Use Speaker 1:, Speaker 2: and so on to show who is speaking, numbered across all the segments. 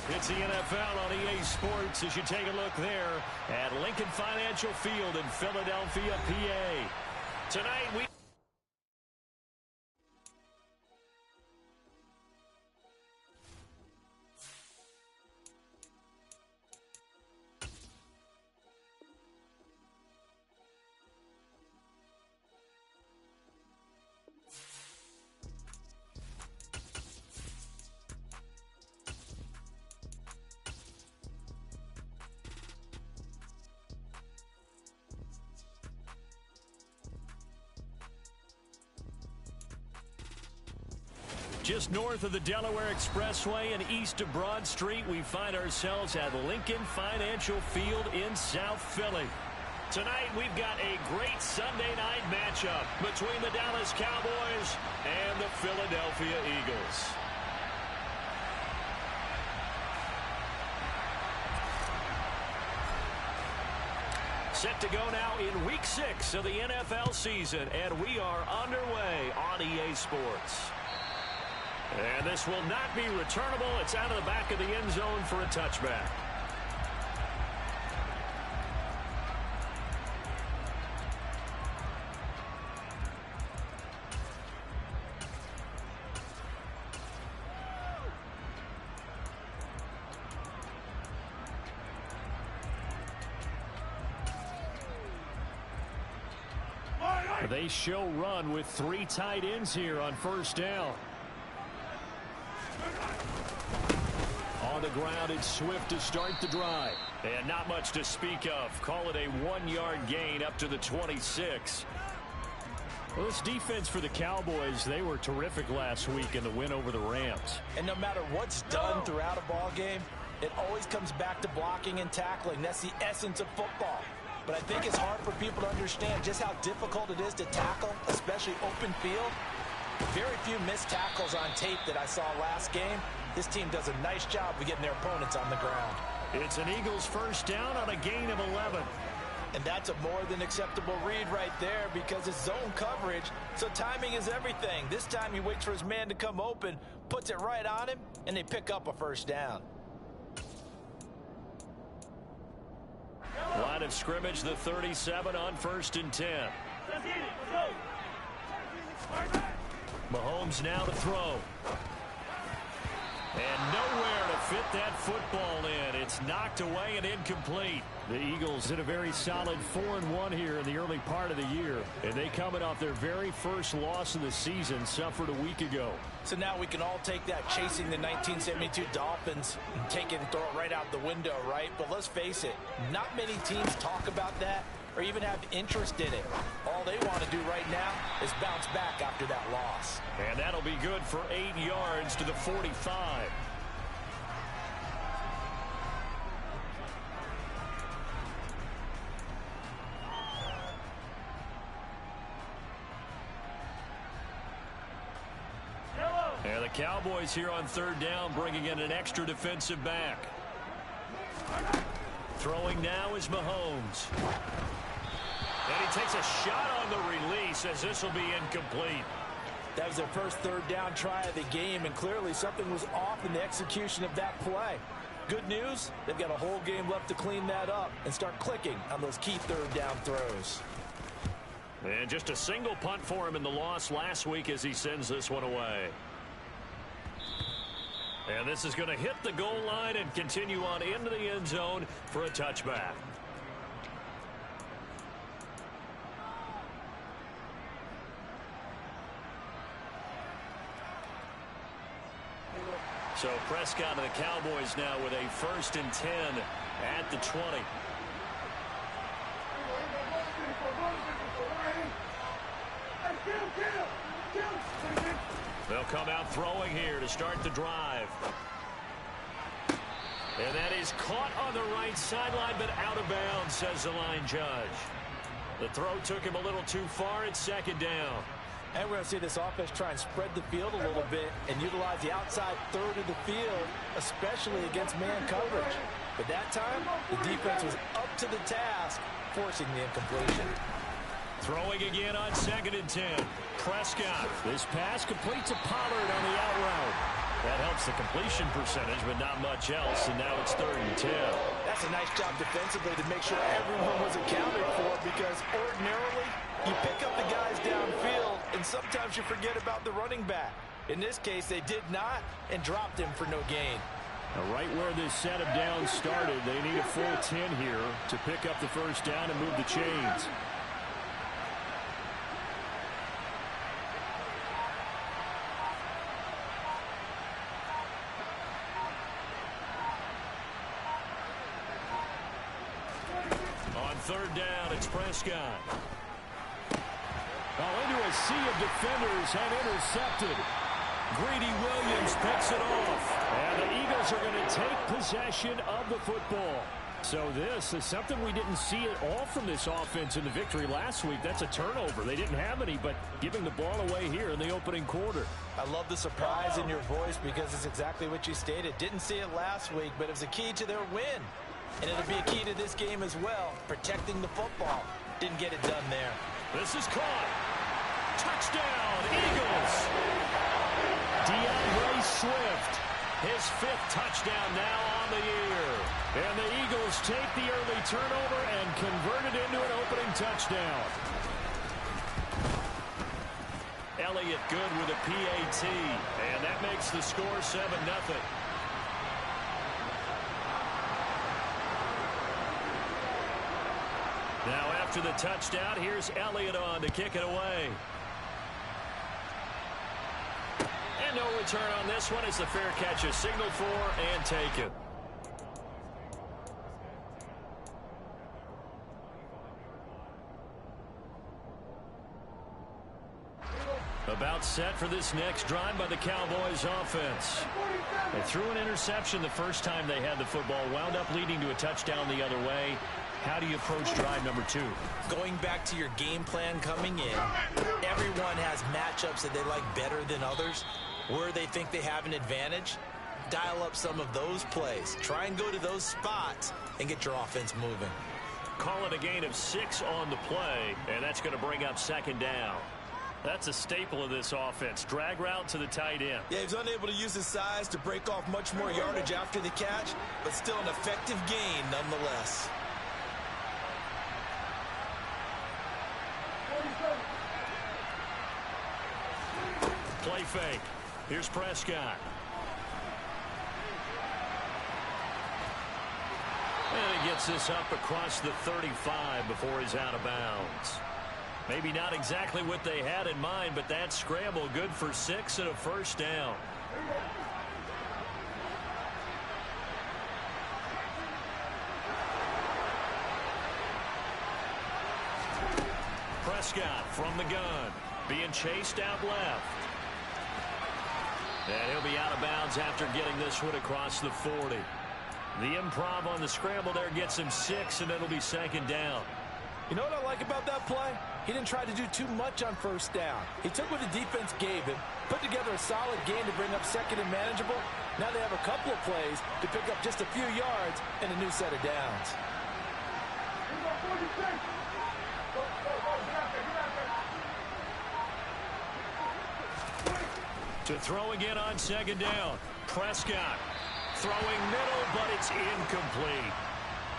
Speaker 1: It's the NFL on EA Sports as you take a look there at Lincoln Financial Field in Philadelphia, PA. Tonight we... Just north of the Delaware Expressway and east of Broad Street, we find ourselves at Lincoln Financial Field in South Philly. Tonight, we've got a great Sunday night matchup between the Dallas Cowboys and the Philadelphia Eagles. Set to go now in Week 6 of the NFL season, and we are underway on EA Sports. And this will not be returnable. It's out of the back of the end zone for a touchback. They show run with 3 tight ends here on first down. On the ground, it's Swift to start the drive. And not much to speak of. Call it a 1-yard gain up to the 26. Well, this defense for the Cowboys, they were terrific last week in the win over the Rams.
Speaker 2: And no matter what's done throughout a ball game, it always comes back to blocking and tackling. That's the essence of football. But I think it's hard for people to understand just how difficult it is to tackle, especially open field. Very few missed tackles on tape that I saw last game. This team does a nice job of getting their opponents on the ground.
Speaker 1: It's an Eagles first down on a gain of 11.
Speaker 2: And that's a more than acceptable read right there because it's zone coverage, so timing is everything. This time he waits for his man to come open, puts it right on him, and they pick up a first down.
Speaker 1: Line of scrimmage, the 37 on 1st and 10. Mahomes now to throw. And nowhere to fit that football in. It's knocked away and incomplete. The Eagles did a very solid 4-1 here in the early part of the year. And they coming off their very first loss of the season, suffered a week ago.
Speaker 2: So now we can all take that chasing the 1972 Dolphins and take it and throw it right out the window, right? But let's face it, not many teams talk about that or even have interest in it. All they want to do right now is bounce back after that loss.
Speaker 1: And that'll be good for 8 yards to the 45. And the Cowboys here on 3rd down, bringing in an extra defensive back. Throwing now is Mahomes. And he takes a shot on the release as this will be incomplete.
Speaker 2: That was their first 3rd down try of the game, and clearly something was off in the execution of that play. Good news, they've got a whole game left to clean that up and start clicking on those key 3rd down throws.
Speaker 1: And just a single punt for him in the loss last week as he sends this one away. And this is going to hit the goal line and continue on into the end zone for a touchback. So Prescott and the Cowboys now with a 1st and 10 at the 20. They'll come out throwing here to start the drive. And that is caught on the right sideline, but out of bounds, says the line judge. The throw took him a little too far. It's 2nd down.
Speaker 2: And we're going to see this offense try and spread the field a little bit and utilize the outside 3rd of the field, especially against man coverage. But that time, the defense was up to the task, forcing the incompletion.
Speaker 1: Throwing again on 2nd and 10. Prescott. This pass completes a Pollard on the out route. That helps the completion percentage, but not much else, and now it's 3rd and 10.
Speaker 2: That's a nice job defensively to make sure everyone was accounted for, because ordinarily you pick up the guys downfield, and sometimes you forget about the running back. In this case, they did not and dropped him for no gain.
Speaker 1: Now, right where this set of downs started, they need a full 10 here to pick up the first down and move the chains. On 3rd down, it's Prescott. Into a sea of defenders and intercepted. Greedy Williams picks it off. And the Eagles are going to take possession of the football. So this is something we didn't see at all from this offense in the victory last week. That's a turnover. They didn't have any, but giving the ball away here in the opening quarter.
Speaker 2: I love the surprise in your voice, because it's exactly what you stated. Didn't see it last week, but it was a key to their win. And it'll be a key to this game as well, protecting the football. Didn't get it done there.
Speaker 1: This is caught. Touchdown, Eagles. DeAndre Swift, his 5th touchdown now on the year. And the Eagles take the early turnover and convert it into an opening touchdown. Elliott good with a PAT, and that makes the score 7-0. Now after the touchdown, here's Elliott on to kick it away. And no return on this one as the fair catch is signaled for and taken. About set for this next drive by the Cowboys offense. They threw an interception the first time they had the football, wound up leading to a touchdown the other way. How do you approach drive number 2?
Speaker 2: Going back to your game plan coming in, everyone has matchups that they like better than others. Where they think they have an advantage, dial up some of those plays. Try and go to those spots and get your offense moving.
Speaker 1: Call it a gain of 6 on the play, and that's going to bring up 2nd down. That's a staple of this offense. Drag route to the tight end.
Speaker 2: Yeah, he was unable to use his size to break off much more yardage after the catch, but still an effective gain nonetheless.
Speaker 1: Play fake. Here's Prescott. And he gets this up across the 35 before he's out of bounds. Maybe not exactly what they had in mind, but that scramble good for 6 and a first down. Prescott from the gun, being chased out left. And he'll be out of bounds after getting this one across the 40. The improv on the scramble there gets him 6, and it'll be 2nd down.
Speaker 2: You know what I like about that play? He didn't try to do too much on first down. He took what the defense gave him, put together a solid game to bring up 2nd and manageable. Now they have a couple of plays to pick up just a few yards and a new set of downs.
Speaker 1: To throw again on 2nd down. Prescott throwing middle, but it's incomplete.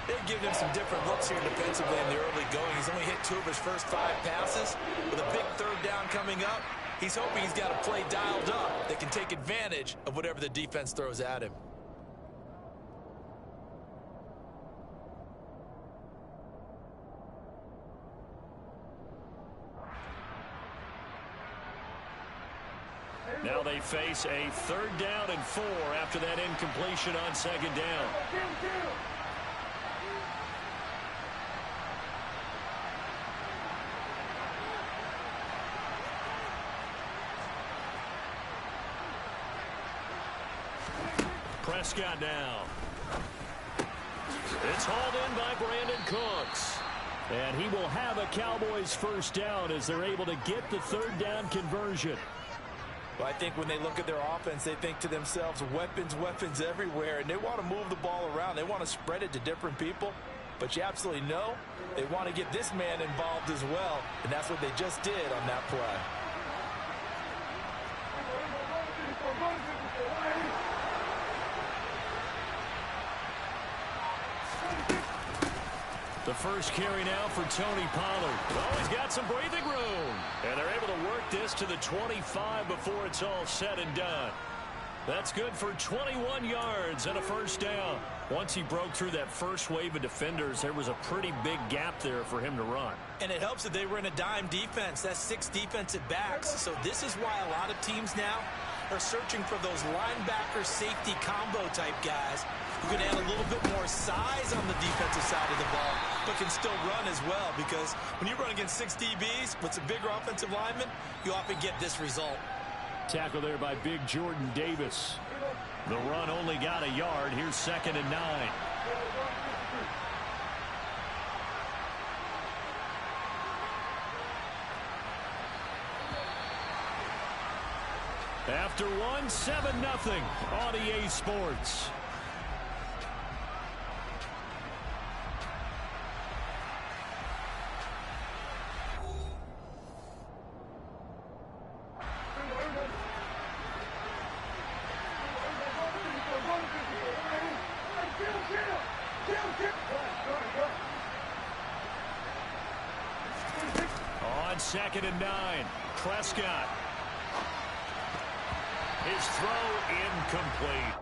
Speaker 2: They've given him some different looks here defensively in the early going. He's only hit 2 of his first 5 passes. With a big 3rd down coming up, he's hoping he's got a play dialed up that can take advantage of whatever the defense throws at him.
Speaker 1: Now they face a 3rd down and 4 after that incompletion on 2nd down. Prescott now. It's hauled in by Brandon Cooks. And he will have a Cowboys first down as they're able to get the 3rd down conversion.
Speaker 2: Well, I think when they look at their offense, they think to themselves, weapons, weapons everywhere, and they want to move the ball around. They want to spread it to different people, but you absolutely know they want to get this man involved as well, and that's what they just did on that play.
Speaker 1: The first carry now for Tony Pollard. Oh, he's got some breathing room. And they're able to work this to the 25 before it's all said and done. That's good for 21 yards and a first down. Once he broke through that first wave of defenders, there was a pretty big gap there for him to run.
Speaker 2: And it helps that they were in a dime defense. That's 6 defensive backs. So this is why a lot of teams now are searching for those linebacker safety combo type guys who can add a little bit more size on the defensive side of the ball, but can still run as well, because when you run against 6 DBs with some bigger offensive linemen, you often get this result.
Speaker 1: Tackle there by big Jordan Davis. The run only got a yard. Here's 2nd and 9. After one, 7-0 on EA Sports. On 2nd and 9, Prescott. His throw incomplete.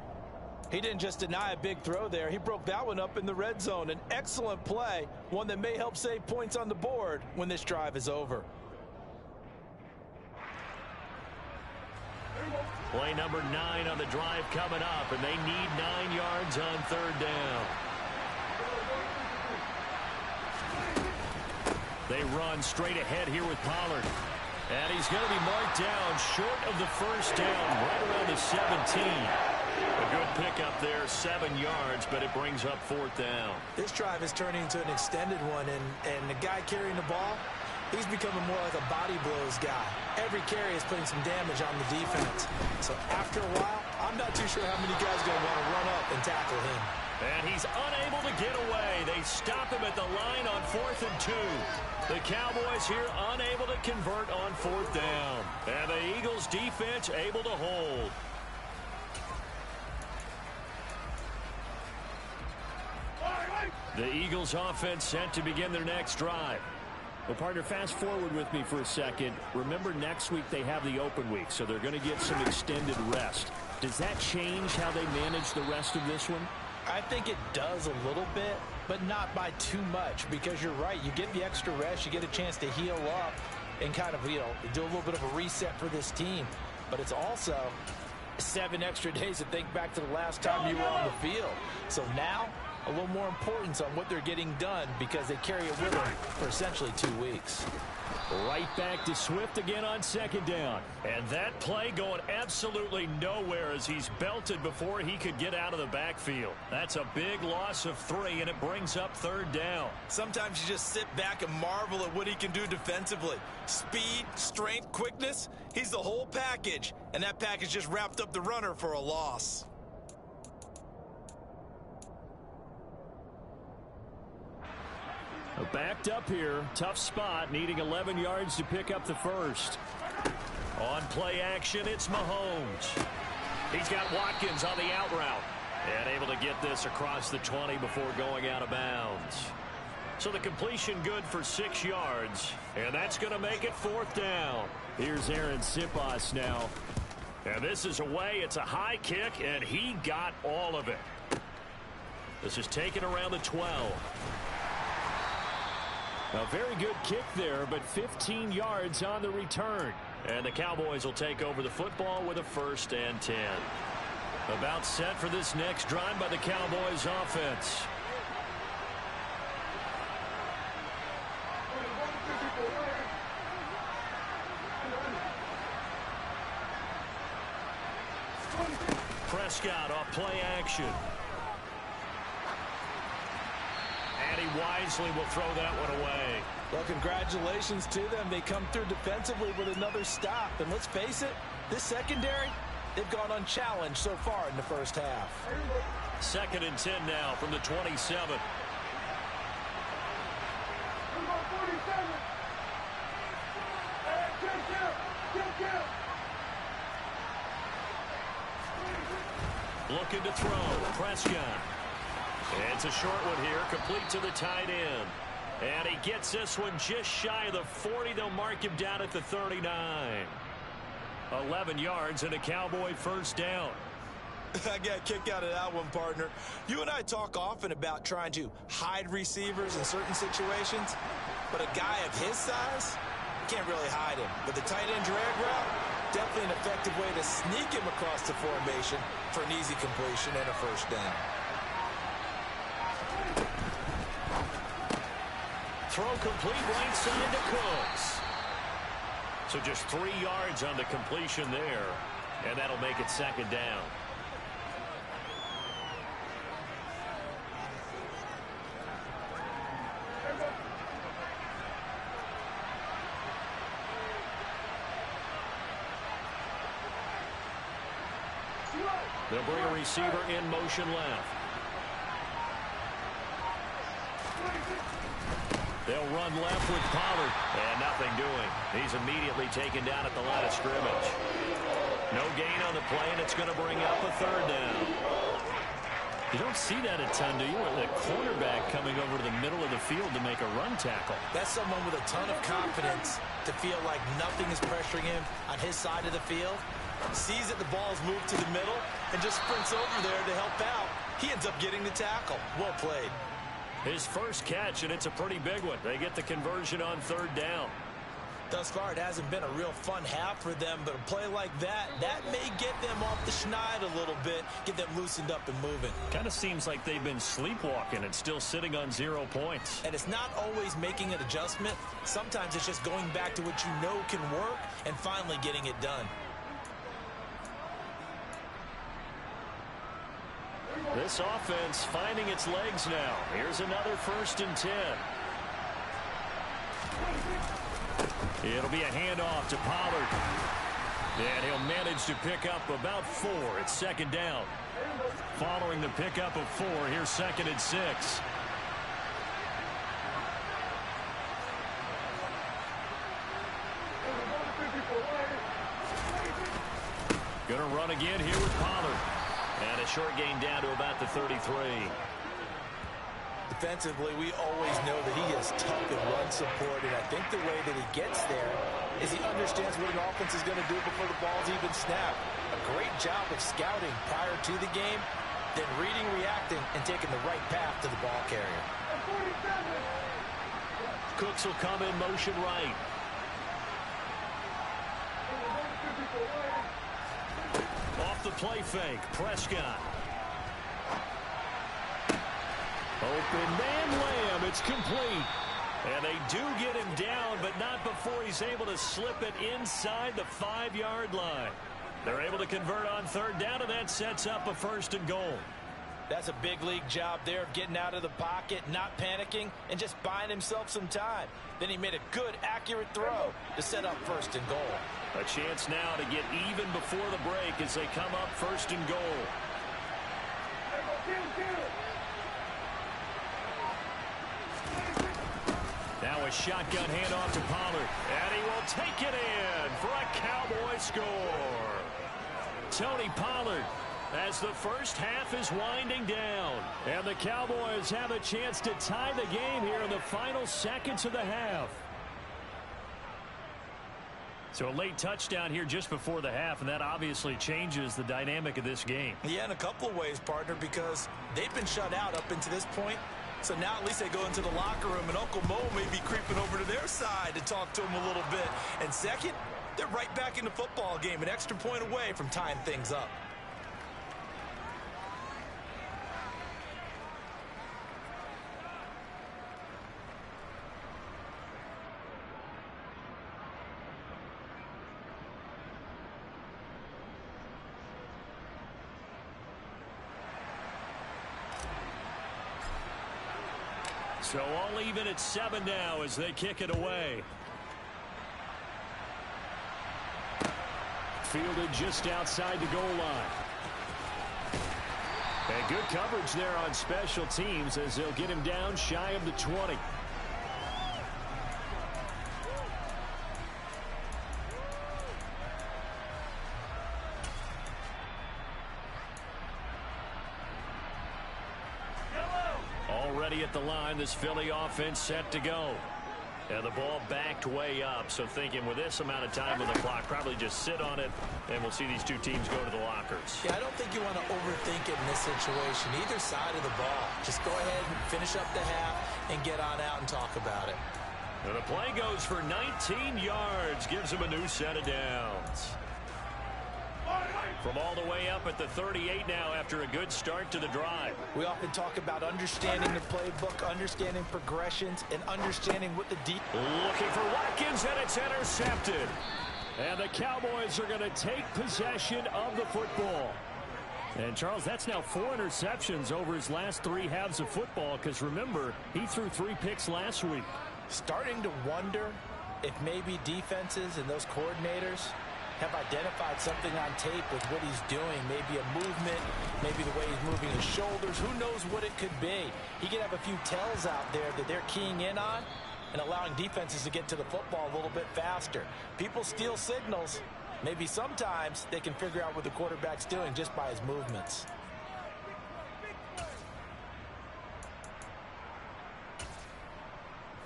Speaker 2: He didn't just deny a big throw there. He broke that one up in the red zone. An excellent play, one that may help save points on the board when this drive is over.
Speaker 1: Play number 9 on the drive coming up, and they need 9 yards on 3rd down. They run straight ahead here with Pollard. And he's going to be marked down short of the first down, right around the 17. A good pickup there, 7 yards, but it brings up 4th down.
Speaker 2: This drive is turning into an extended one, and the guy carrying the ball, he's becoming more like a body blows guy. Every carry is putting some damage on the defense. So after a while, I'm not too sure how many guys are going to want to run up and tackle him.
Speaker 1: And he's unable to get away. They stop him at the line on 4th and 2. The Cowboys here unable to convert on 4th down. And the Eagles defense able to hold. The Eagles offense set to begin their next drive. Well, partner, fast forward with me for a second. Remember, next week they have the open week, so they're going to get some extended rest. Does that change how they manage the rest of this one?
Speaker 2: I think it does a little bit, but not by too much, because you're right. You get the extra rest, you get a chance to heal up and kind of, do a little bit of a reset for this team. But it's also 7 extra days to think back to the last time you were on the field. So now, a little more importance on what they're getting done, because they carry it with them for essentially 2 weeks.
Speaker 1: Right back to Swift again on 2nd down. And that play going absolutely nowhere as he's belted before he could get out of the backfield. That's a big loss of 3, and it brings up 3rd down.
Speaker 2: Sometimes you just sit back and marvel at what he can do defensively. Speed, strength, quickness, he's the whole package. And that package just wrapped up the runner for a loss.
Speaker 1: Backed up here, tough spot, needing 11 yards to pick up the first. On play action, it's Mahomes. He's got Watkins on the out route. And able to get this across the 20 before going out of bounds. So the completion good for 6 yards. And that's going to make it 4th down. Here's Aaron Sipas now. And this is away. It's a high kick, and he got all of it. This is taken around the 12. A very good kick there, but 15 yards on the return. And the Cowboys will take over the football with a 1st and 10. About set for this next drive by the Cowboys offense. Prescott off play action. And he wisely will throw that one away.
Speaker 2: Well, congratulations to them. They come through defensively with another stop. And let's face it, this secondary, they've gone unchallenged so far in the first half.
Speaker 1: 2nd and 10 now from the 27. Looking to throw. Prescott. It's a short one here, complete to the tight end. And he gets this one just shy of the 40. They'll mark him down at the 39. 11 yards and a Cowboy first down.
Speaker 2: I got a kick out of that one, partner. You and I talk often about trying to hide receivers in certain situations, but a guy of his size, can't really hide him. But the tight end drag route, definitely an effective way to sneak him across the formation for an easy completion and a first down.
Speaker 1: Throw complete right side to Cooks. So just 3 yards on the completion there, and that'll make it second down. They'll bring a receiver in motion left. They'll run left with Pollard. And nothing doing. He's immediately taken down at the line of scrimmage. No gain on the play, and it's going to bring up a third down. You don't see that a ton, do you? The cornerback coming over to the middle of the field to make a run tackle.
Speaker 2: That's someone with a ton of confidence to feel like nothing is pressuring him on his side of the field. Sees that the ball's moved to the middle and just sprints over there to help out. He ends up getting the tackle. Well played.
Speaker 1: His first catch, and it's a pretty big one. They get the conversion on third down.
Speaker 2: Thus far, it hasn't been a real fun half for them, but a play like that may get them off the schneid a little bit, get them loosened up and moving.
Speaker 1: Kind of seems like they've been sleepwalking and still sitting on 0 points.
Speaker 2: And it's not always making an adjustment. Sometimes it's just going back to what you know can work and finally getting it done.
Speaker 1: This offense finding its legs now. Here's another 1st and 10. It'll be a handoff to Pollard. And he'll manage to pick up about 4. It's second down. Following the pickup of 4, here's 2nd and 6. Gonna run again here with Pollard. And a short gain down to about the 33.
Speaker 2: Defensively, we always know that he is tough in run support, and I think the way that he gets there is he understands what an offense is going to do before the ball's even snapped. A great job of scouting prior to the game, then reading, reacting, and taking the right path to the ball carrier.
Speaker 1: Cooks will come in motion right. Off the play fake, Prescott. Open man Lamb, it's complete. And they do get him down, but not before he's able to slip it inside the 5-yard line. They're able to convert on third down, and that sets up a 1st and goal.
Speaker 2: That's a big league job there of getting out of the pocket, not panicking, and just buying himself some time. Then he made a good, accurate throw to set up 1st and goal.
Speaker 1: A chance now to get even before the break as they come up 1st and goal. Now a shotgun handoff to Pollard, and he will take it in for a Cowboy score. Tony Pollard, as the first half is winding down, and the Cowboys have a chance to tie the game here in the final seconds of the half. So a late touchdown here just before the half, and that obviously changes the dynamic of this game.
Speaker 2: Yeah, in a couple of ways, partner, because they've been shut out up until this point. So now at least they go into the locker room, and Uncle Mo may be creeping over to their side to talk to him a little bit. And second, they're right back in the football game, an extra point away from tying things up.
Speaker 1: So all even at 7 now as they kick it away. Fielded just outside the goal line. And good coverage there on special teams as they'll get him down shy of the 20. Already at the line, this Philly offense set to go. And the ball backed way up, so thinking with this amount of time on the clock, probably just sit on it, and we'll see these two teams go to the lockers.
Speaker 2: Yeah, I don't think you want to overthink it in this situation. Either side of the ball. Just go ahead and finish up the half and get on out and talk about it.
Speaker 1: And the play goes for 19 yards, gives him a new set of downs. From all the way up at the 38 now after a good start to the drive.
Speaker 2: We often talk about understanding the playbook, understanding progressions, and understanding what the deep...
Speaker 1: Looking for Watkins, and it's intercepted. And the Cowboys are going to take possession of the football. And, Charles, that's now 4 interceptions over his last 3 halves of football, because, remember, he threw 3 picks last week.
Speaker 2: Starting to wonder if maybe defenses and those coordinators have identified something on tape with what he's doing. Maybe a movement, maybe the way he's moving his shoulders. Who knows what it could be? He could have a few tells out there that they're keying in on and allowing defenses to get to the football a little bit faster. People steal signals. Maybe sometimes they can figure out what the quarterback's doing just by his movements.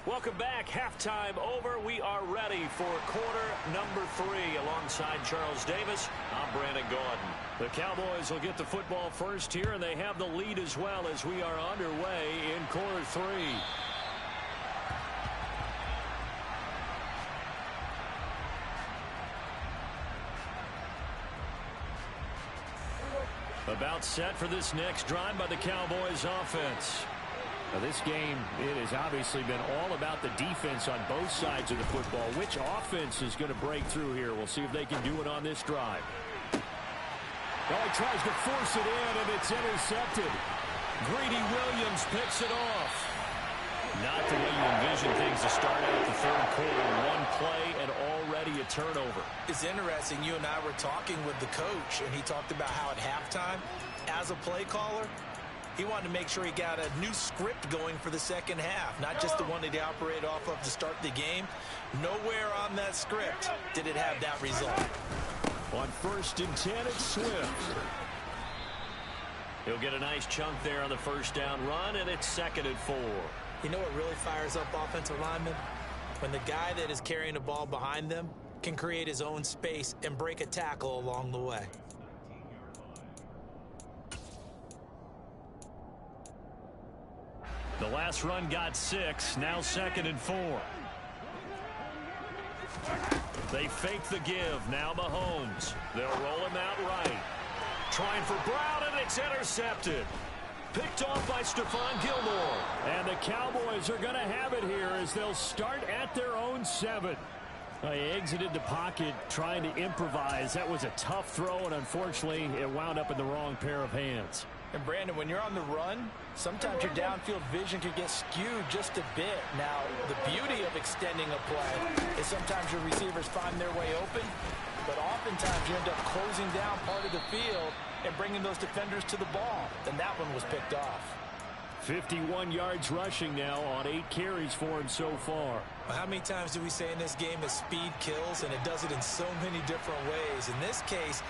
Speaker 1: Welcome back. Halftime over. We are ready for quarter number 3. Alongside Charles Davis, I'm Brandon Gaudin. The Cowboys will get the football first here, and they have the lead as well as we are underway in quarter 3. About set for this next drive by the Cowboys offense. Now this game, it has obviously been all about the defense on both sides of the football. Which offense is going to break through here? We'll see if they can do it on this drive. Well, he tries to force it in, and it's intercepted. Greedy Williams picks it off. Not the way you envision things to start out the third quarter. One play and already a turnover.
Speaker 2: It's interesting. You and I were talking with the coach, and he talked about how at halftime, as a play caller, he wanted to make sure he got a new script going for the second half, not just the one that he operated off of to start the game. Nowhere on that script did it have that result.
Speaker 1: On 1st and 10, it's Swift. He'll get a nice chunk there on the first down run, and it's 2nd and 4.
Speaker 2: You know what really fires up offensive linemen? When the guy that is carrying the ball behind them can create his own space and break a tackle along the way.
Speaker 1: The last run got 6, now 2nd and 4. They fake the give, now Mahomes. They'll roll him out right. Trying for Brown, and it's intercepted. Picked off by Stephon Gilmore. And the Cowboys are going to have it here as they'll start at their own 7. He exited the pocket trying to improvise. That was a tough throw, and unfortunately, it wound up in the wrong pair of hands.
Speaker 2: And, Brandon, when you're on the run, sometimes your downfield vision can get skewed just a bit. Now, the beauty of extending a play is sometimes your receivers find their way open, but oftentimes you end up closing down part of the field and bringing those defenders to the ball. And that one was picked off.
Speaker 1: 51 yards rushing now on 8 carries for him so far.
Speaker 2: Well, how many times do we say in this game that speed kills, and it does it in so many different ways? In this case,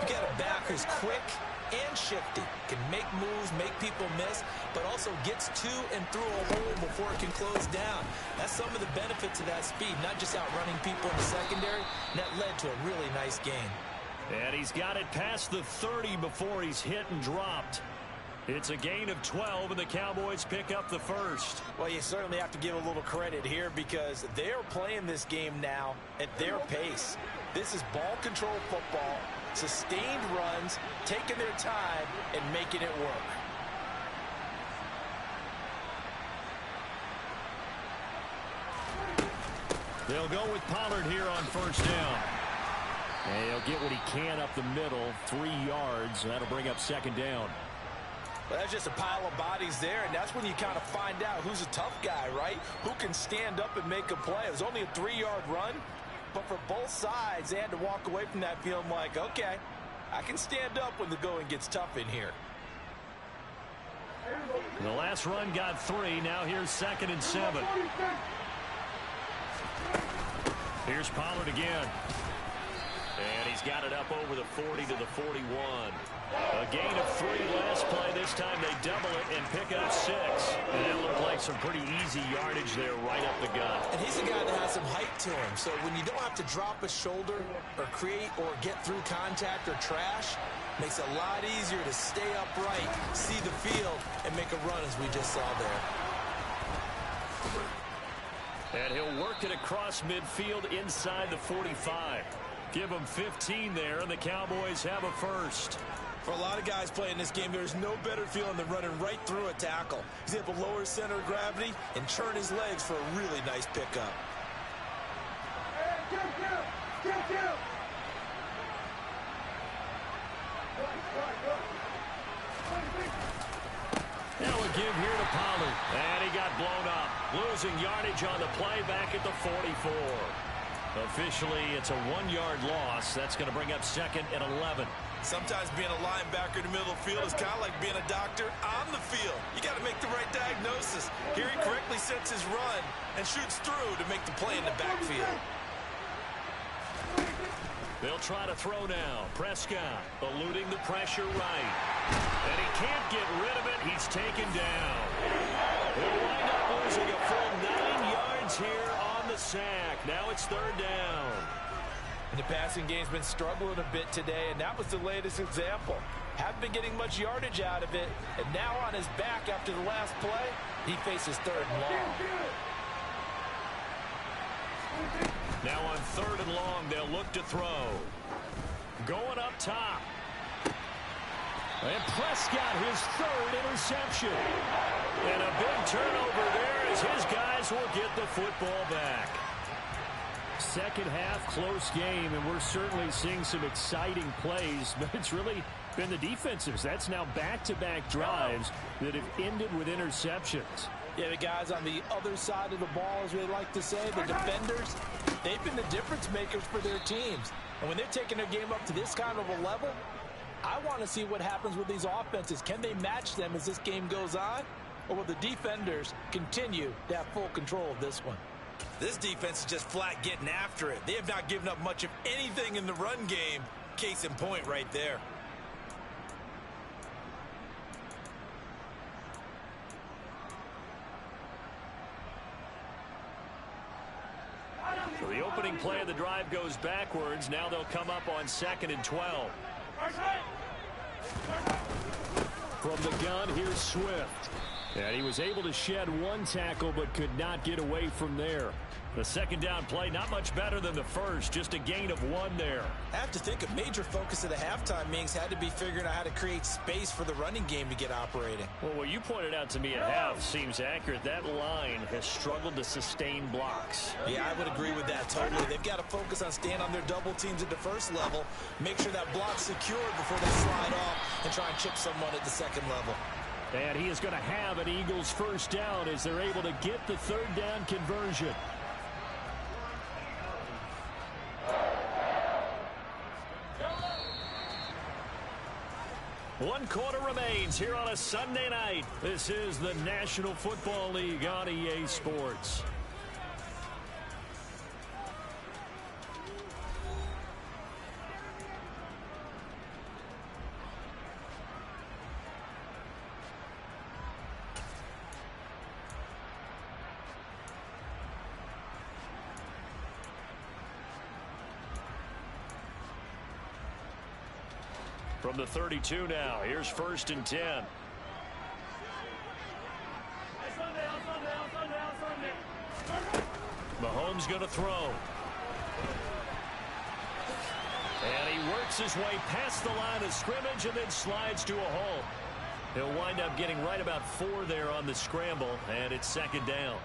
Speaker 2: you got a back who's quick and shifty, can make moves, make people miss, but also gets to and through a hole before it can close down. That's some of the benefits of that speed, not just outrunning people in the secondary. And that led to a really nice game.
Speaker 1: And he's got it past the 30 before he's hit and dropped. It's a gain of 12, and the Cowboys pick up the first.
Speaker 2: Well, you certainly have to give a little credit here because they're playing this game now at their pace. This is ball control football, sustained runs, taking their time, and making it work.
Speaker 1: They'll go with Pollard here on first down. And he'll get what he can up the middle, 3 yards, and that'll bring up 2nd down.
Speaker 2: Well, that's just a pile of bodies there, and that's when you kind of find out who's a tough guy, right? Who can stand up and make a play. It was only a 3-yard run, but for both sides, they had to walk away from that feeling like, okay, I can stand up when the going gets tough in here.
Speaker 1: The last run got 3. Now here's 2nd and 7. Here's Pollard again. And he's got it up over the 40 to the 41. A gain of 3 last play. This time they double it and pick up 6. And some pretty easy yardage there right up the gut.
Speaker 2: And he's a guy that has some height to him. So when you don't have to drop a shoulder or create or get through contact or trash, makes it a lot easier to stay upright, see the field, and make a run as we just saw there.
Speaker 1: And he'll work it across midfield inside the 45. Give him 15 there, and the Cowboys have a first.
Speaker 2: For a lot of guys playing this game, there's no better feeling than running right through a tackle. He's able to lower his center of gravity and turn his legs for a really nice pickup.
Speaker 1: Now a give here to Pollard. And he got blown up. Losing yardage on the play back at the 44. Officially, it's a 1-yard loss. That's going to bring up 2nd and 11.
Speaker 2: Sometimes being a linebacker in the middle of the field is kind of like being a doctor on the field. You got to make the right diagnosis. Here he correctly sets his run and shoots through to make the play in the backfield.
Speaker 1: They'll try to throw now. Prescott eluding the pressure right. And he can't get rid of it. He's taken down. He'll wind up losing a full 9 yards here on the sack. Now it's 3rd down.
Speaker 2: And the passing game's been struggling a bit today, and that was the latest example. Haven't been getting much yardage out of it, and now on his back after the last play, he faces 3rd and long.
Speaker 1: Now on 3rd and long, they'll look to throw. Going up top. And Prescott, his 3rd interception. And a big turnover there as his guys will get the football back. Second half, close game, and we're certainly seeing some exciting plays, but it's really been the defensives. That's now back-to-back drives that have ended with interceptions.
Speaker 2: Yeah, the guys on the other side of the ball, as we like to say, the defenders, they've been the difference makers for their teams. And when they're taking their game up to this kind of a level, I want to see what happens with these offenses. Can they match them as this game goes on? Or will the defenders continue to have full control of this one? This defense is just flat getting after it. They have not given up much of anything in the run game. Case in point right there.
Speaker 1: So the opening play of the drive goes backwards. Now they'll come up on 2nd and 12. From the gun, here's Swift. And he was able to shed 1 tackle but could not get away from there. The 2nd down play, not much better than the first, just a gain of 1 there.
Speaker 2: I have to think a major focus of the halftime meetings had to be figuring out how to create space for the running game to get operating.
Speaker 1: Well, what you pointed out to me at half seems accurate. That line has struggled to sustain blocks.
Speaker 2: Yeah, I would agree with that totally. They've got to focus on staying on their double teams at the first level, make sure that block's secured before they slide off and try and chip someone at the 2nd level.
Speaker 1: And he is going to have an Eagles 1st down as they're able to get the 3rd down conversion. One quarter remains here on a Sunday night. This is the National Football League on EA Sports. From the 32 now, here's 1st and 10. Mahomes going to throw. And he works his way past the line of scrimmage and then slides to a hole. He'll wind up getting right about 4 there on the scramble, and it's 2nd down.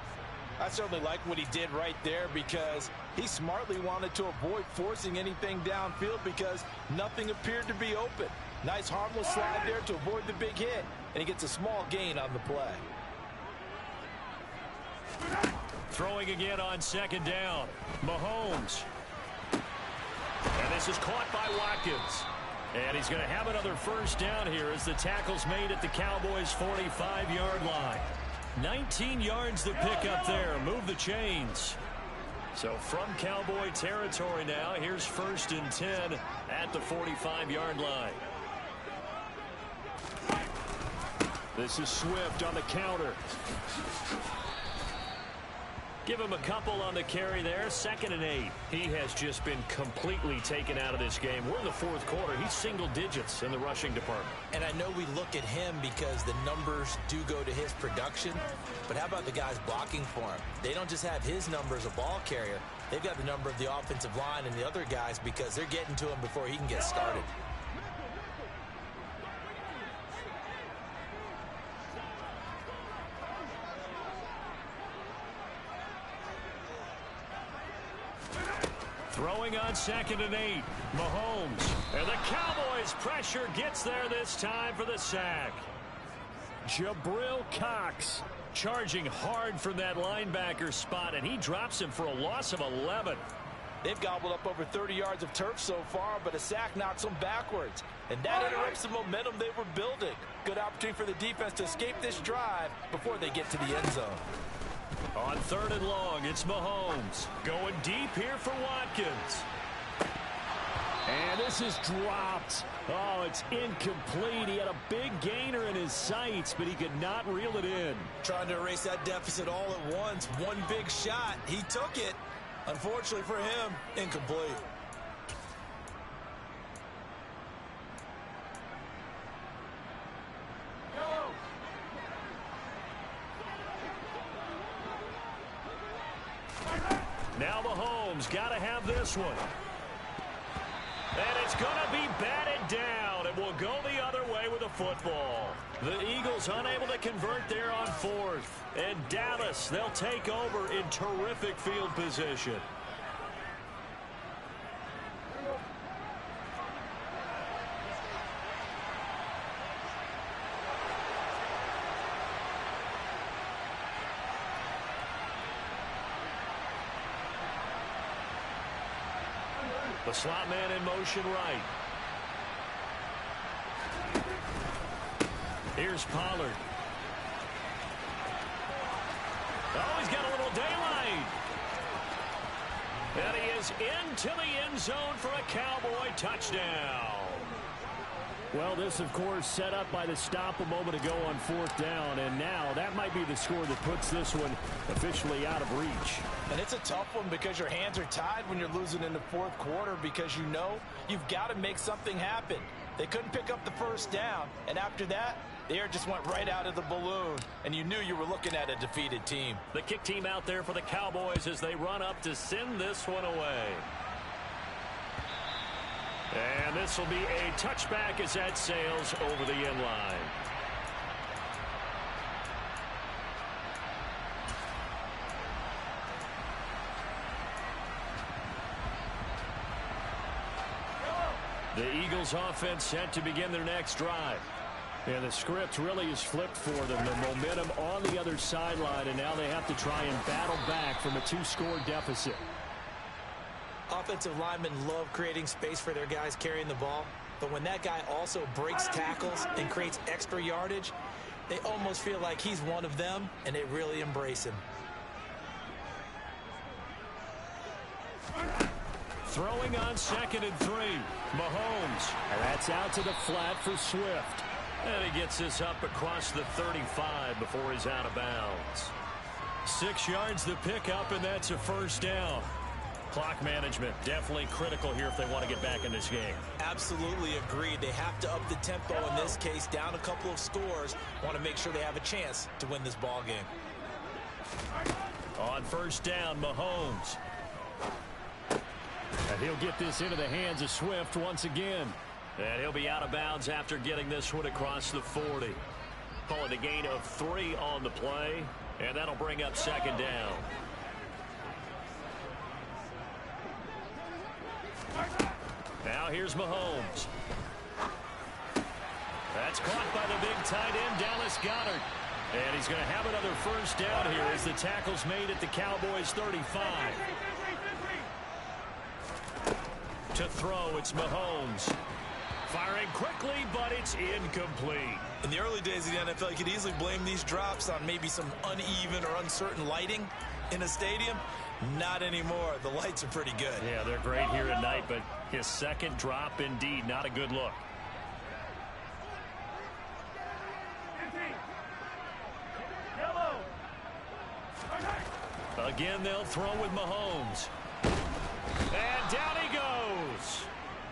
Speaker 2: I certainly like what he did right there because he smartly wanted to avoid forcing anything downfield because nothing appeared to be open. Nice harmless slide there to avoid the big hit, and he gets a small gain on the play.
Speaker 1: Throwing again on 2nd down. Mahomes. And this is caught by Watkins. And he's going to have another 1st down here as the tackle's made at the Cowboys' 45-yard line. 19 yards to pick up there. Move the chains. So from Cowboy territory now, here's 1st and 10 at the 45-yard line. This is Swift on the counter. Give him a couple on the carry there. 2nd and 8. He has just been completely taken out of this game. We're in the 4th quarter. He's single digits in the rushing department.
Speaker 2: And I know we look at him because the numbers do go to his production. But how about the guys blocking for him? They don't just have his number as a ball carrier. They've got the number of the offensive line and the other guys because they're getting to him before he can get started.
Speaker 1: Throwing on 2nd and 8. Mahomes. And the Cowboys pressure gets there this time for the sack. Jabril Cox charging hard from that linebacker spot, and he drops him for a loss of 11.
Speaker 2: They've gobbled up over 30 yards of turf so far, but a sack knocks them backwards. And that interrupts the momentum they were building. Good opportunity for the defense to escape this drive before they get to the end zone.
Speaker 1: On 3rd and long, it's Mahomes. Going deep here for Watkins. And this is dropped. Oh, it's incomplete. He had a big gainer in his sights, but he could not reel it in.
Speaker 2: Trying to erase that deficit all at once. One big shot. He took it. Unfortunately for him, incomplete.
Speaker 1: Now Mahomes got to have this one. And it's going to be batted down. It will go the other way with the football. The Eagles unable to convert there on 4th. And Dallas, they'll take over in terrific field position. The slot man in motion right. Here's Pollard. Oh, he's got a little daylight. And he is into the end zone for a Cowboy touchdown. Well, this, of course, set up by the stop a moment ago on 4th down, and now that might be the score that puts this one officially out of reach.
Speaker 2: And it's a tough one because your hands are tied when you're losing in the 4th quarter because you know you've got to make something happen. They couldn't pick up the 1st down, and after that, the air just went right out of the balloon, and you knew you were looking at a defeated team.
Speaker 1: The kick team out there for the Cowboys as they run up to send this one away. And this will be a touchback as that sails over the end line. The Eagles offense set to begin their next drive. And the script really is flipped for them. The momentum on the other sideline, and now they have to try and battle back from a 2-score deficit.
Speaker 2: Offensive linemen love creating space for their guys carrying the ball, but when that guy also breaks tackles and creates extra yardage, they almost feel like he's one of them, and they really embrace him.
Speaker 1: Throwing on 2nd and 3. Mahomes. And that's out to the flat for Swift. And he gets this up across the 35 before he's out of bounds. 6 yards the pickup, and that's a 1st down. Clock management definitely critical here if they want to get back in this game.
Speaker 2: Absolutely agreed. They have to up the tempo in this case, down a couple of scores. Want to make sure they have a chance to win this ball game.
Speaker 1: On 1st down, Mahomes. And he'll get this into the hands of Swift once again. And he'll be out of bounds after getting this one across the 40. Call it a gain of 3 on the play. And that'll bring up 2nd down. Now here's Mahomes. That's caught by the big tight end, Dallas Goedert. And he's going to have another 1st down here as the tackle's made at the Cowboys' 35. To throw, it's Mahomes. Firing quickly, but it's incomplete.
Speaker 2: In the early days of the NFL, you could easily blame these drops on maybe some uneven or uncertain lighting in a stadium. Not anymore. The lights are pretty good.
Speaker 1: Yeah, they're great here at night, but his 2nd drop, indeed, not a good look. Again, they'll throw with Mahomes. And down he goes.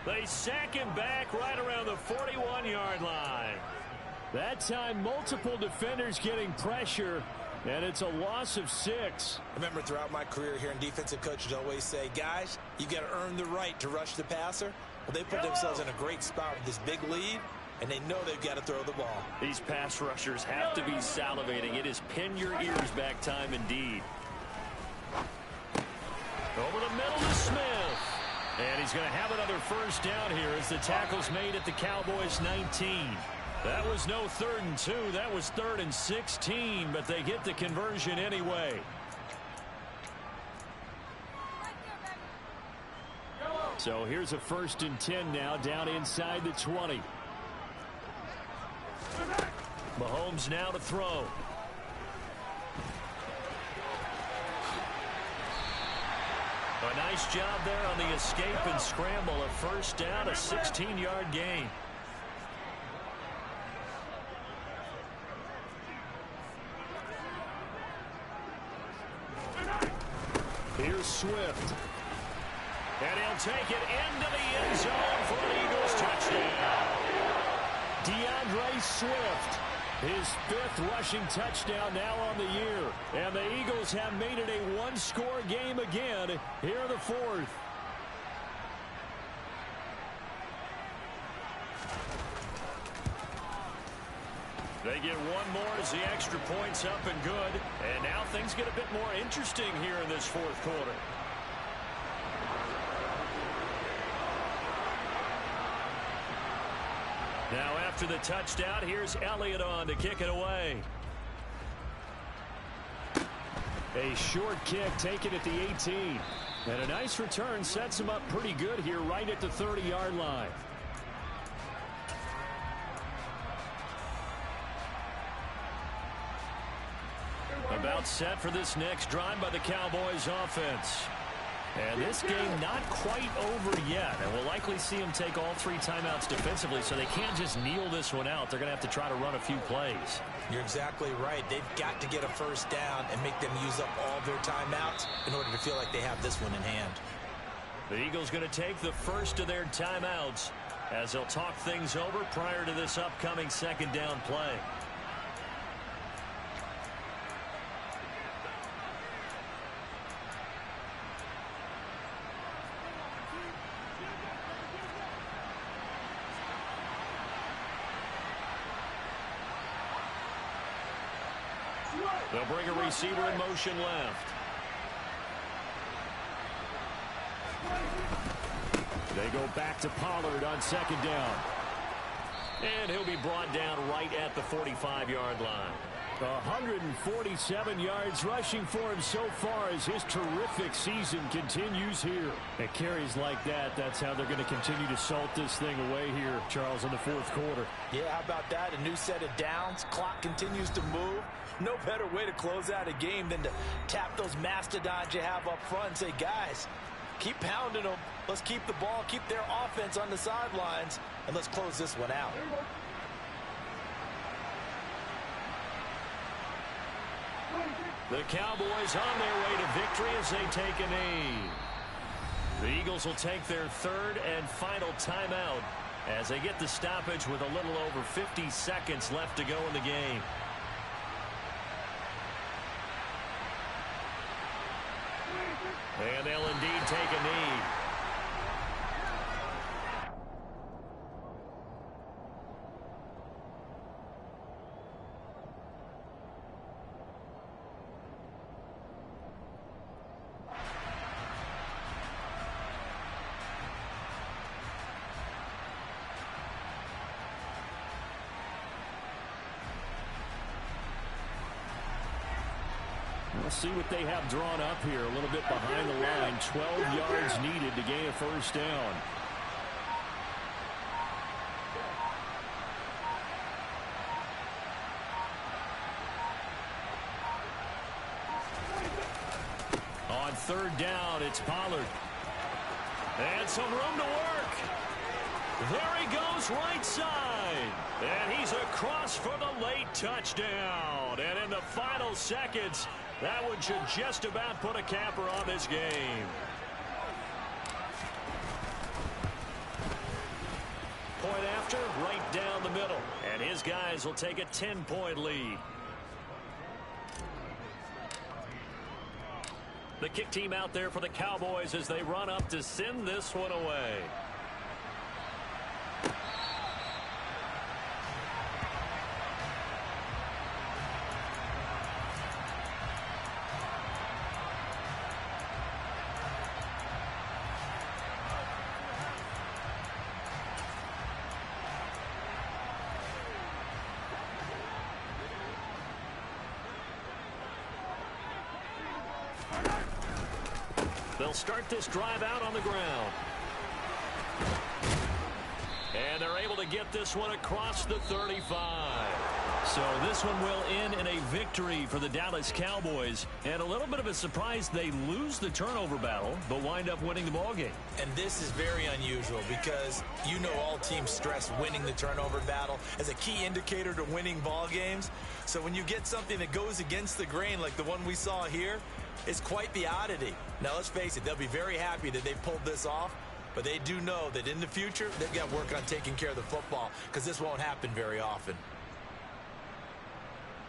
Speaker 1: They sack him back right around the 41-yard line. That time, multiple defenders getting pressure, and it's a loss of 6.
Speaker 2: I remember throughout my career hearing defensive coaches always say, guys, you got to earn the right to rush the passer. Well, they put themselves in a great spot with this big lead, and they know they've got to throw the ball.
Speaker 1: These pass rushers have to be salivating. It is pin your ears back time indeed. Over the middle to Smith. And he's going to have another first down here as the tackle's made at the Cowboys' 19. That was no 3rd and 2. That was 3rd and 16, but they get the conversion anyway. So here's a 1st and 10 now down inside the 20. Mahomes now to throw. A nice job there on the escape and scramble. A first down, a 16-yard gain. Here's Swift. And he'll take it into the end zone for an Eagles touchdown. DeAndre Swift, his 5th rushing touchdown now on the year. And the Eagles have made it a one-score game again here in the 4th. They get one more as the extra point's up and good. And now things get a bit more interesting here in this 4th quarter. Now after the touchdown, here's Elliott on to kick it away. A short kick taken at the 18. And a nice return sets him up pretty good here right at the 30-yard line. About set for this next drive by the Cowboys offense. And this game not quite over yet. And we'll likely see them take all 3 timeouts defensively, so they can't just kneel this one out. They're going to have to try to run a few plays.
Speaker 2: You're exactly right. They've got to get a first down and make them use up all their timeouts in order to feel like they have this one in hand.
Speaker 1: The Eagles going to take the first of their timeouts as they'll talk things over prior to this upcoming 2nd down play. They'll bring a receiver in motion left. They go back to Pollard on 2nd down. And he'll be brought down right at the 45-yard line. 147 yards rushing for him so far as his terrific season continues here. At carries like that, that's how they're going to continue to salt this thing away here, Charles, in the 4th quarter.
Speaker 2: Yeah, how about that? A new set of downs. Clock continues to move. No better way to close out a game than to tap those mastodons you have up front and say, guys, keep pounding them. Let's keep the ball, keep their offense on the sidelines, and let's close this one out.
Speaker 1: The Cowboys on their way to victory as they take a knee. The Eagles will take their 3rd and final timeout as they get the stoppage with a little over 50 seconds left to go in the game. And they'll indeed take a knee. We'll see what they have drawn up here. A little bit behind the line. 12 yards needed to gain a first down. On 3rd down, it's Pollard. And some room to work. There he goes right side. And he's across for the late touchdown. And in the final seconds, That one should just about put a capper on this game. Point after, right down the middle. And his guys will take a 10-point lead. The kick team out there for the Cowboys as they run up to send this one away. They'll start this drive out on the ground. And they're able to get this one across the 35. So this one will end in a victory for the Dallas Cowboys. And a little bit of a surprise, they lose the turnover battle, but wind up winning the ballgame.
Speaker 2: And this is very unusual because you know all teams stress winning the turnover battle as a key indicator to winning ball games. So when you get something that goes against the grain like the one we saw here, it's quite the oddity. Now, let's face it, they'll be very happy that they pulled this off, but they do know that in the future, they've got work on taking care of the football because this won't happen very often.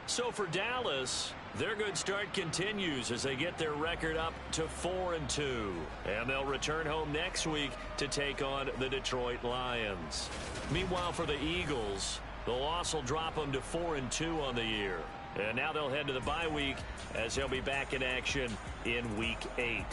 Speaker 1: So for Dallas, their good start continues as they get their record up to 4-2. And they'll return home next week to take on the Detroit Lions. Meanwhile, for the Eagles, the loss will drop them to 4-2 on the year. And now they'll head to the bye week as they'll be back in action in Week 8.